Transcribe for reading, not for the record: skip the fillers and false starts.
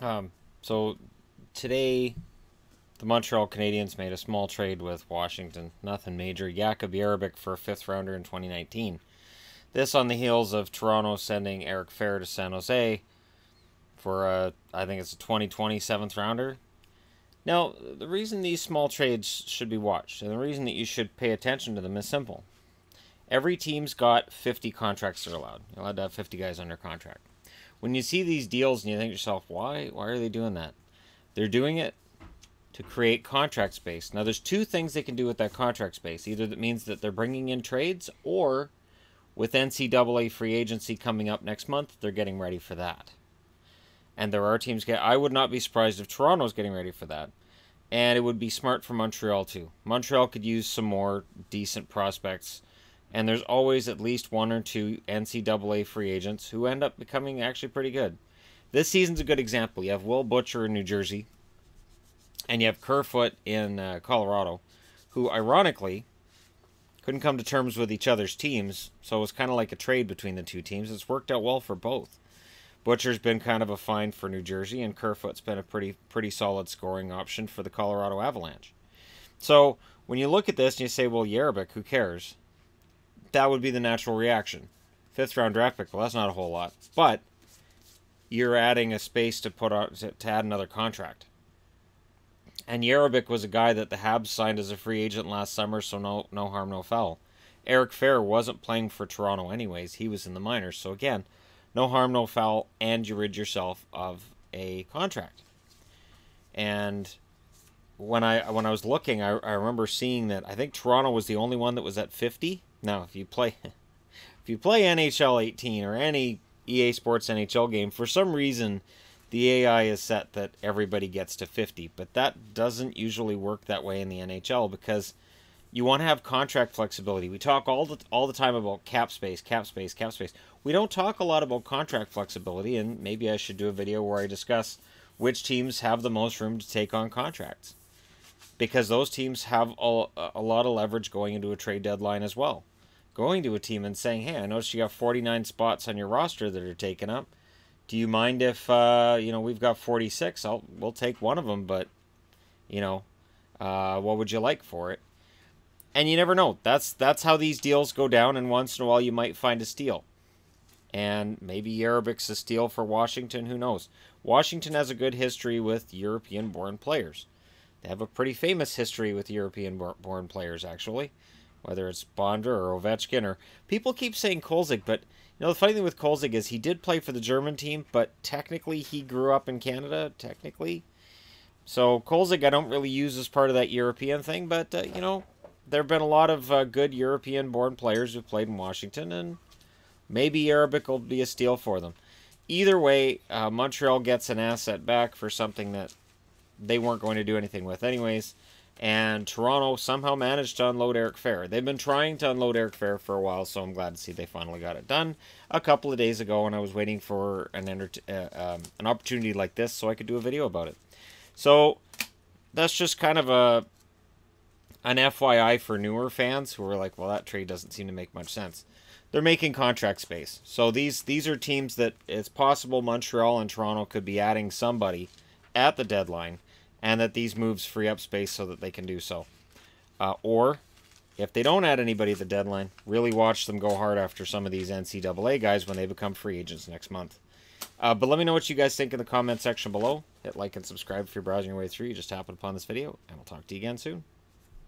So today, the Montreal Canadiens made a small trade with Washington. Nothing major. Jakub Jerabek for a fifth rounder in 2019. This on the heels of Toronto sending Eric Fehr to San Jose for I think it's a 2020 seventh rounder. Now, the reason these small trades should be watched, and the reason that you should pay attention to them is simple. Every team's got 50 contracts they're allowed. You're allowed to have 50 guys under contract. When you see these deals and you think to yourself, why are they doing that? They're doing it to create contract space. Now, there's two things they can do with that contract space. Either that means that they're bringing in trades, or with NCAA free agency coming up next month, they're getting ready for that. And there are teams I would not be surprised if Toronto's getting ready for that. And it would be smart for Montreal too. Montreal could use some more decent prospects. And there's always at least one or two NCAA free agents who end up becoming actually pretty good. This season's a good example. You have Will Butcher in New Jersey, and you have Kerfoot in Colorado, who ironically couldn't come to terms with each other's teams, so it was kind of like a trade between the two teams. It's worked out well for both. Butcher's been kind of a find for New Jersey, and Kerfoot's been a pretty solid scoring option for the Colorado Avalanche. So when you look at this and you say, well, Jerabek, who cares? That would be the natural reaction. Fifth round draft pick, well, that's not a whole lot. But you're adding a space to put on to add another contract. And Jerabek was a guy that the Habs signed as a free agent last summer, so no harm, no foul. Eric Fehr wasn't playing for Toronto anyways. He was in the minors. So again, no harm, no foul, and you rid yourself of a contract. And when I was looking, I remember seeing that I think Toronto was the only one that was at 50. Now, if you play NHL 18 or any EA Sports NHL game, for some reason the AI is set that everybody gets to 50, but that doesn't usually work that way in the NHL because you want to have contract flexibility. We talk all the time about cap space, cap space, cap space. We don't talk a lot about contract flexibility, and maybe I should do a video where I discuss which teams have the most room to take on contracts, because those teams have a lot of leverage going into a trade deadline as well. Going to a team and saying, hey, I noticed you got 49 spots on your roster that are taken up. Do you mind if, we've got 46? We'll take one of them, but, what would you like for it? And you never know. That's how these deals go down, and once in a while you might find a steal. And maybe Jerabek's a steal for Washington, who knows? Washington has a good history with European-born players. They have a pretty famous history with European-born players, actually. Whether it's Bondra or Ovechkin, or people keep saying Kolzig, but the funny thing with Kolzig is he did play for the German team, but technically he grew up in Canada, technically. So Kolzig I don't really use as part of that European thing, but, there have been a lot of good European-born players who've played in Washington, and maybe Jerabek will be a steal for them. Either way, Montreal gets an asset back for something that they weren't going to do anything with anyways. And Toronto somehow managed to unload Eric Fehr. They've been trying to unload Eric Fehr for a while, so I'm glad to see they finally got it done a couple of days ago, and I was waiting for an opportunity like this so I could do a video about it. So that's just kind of an FYI for newer fans who are like, well, that trade doesn't seem to make much sense. They're making contract space. So these are teams that it's possible Montreal and Toronto could be adding somebody at the deadline, and that these moves free up space so that they can do so. Or, if they don't add anybody at the deadline, really watch them go hard after some of these NCAA guys when they become free agents next month. But let me know what you guys think in the comment section below. Hit like and subscribe if you're browsing your way through. You just happened upon this video, and we'll talk to you again soon.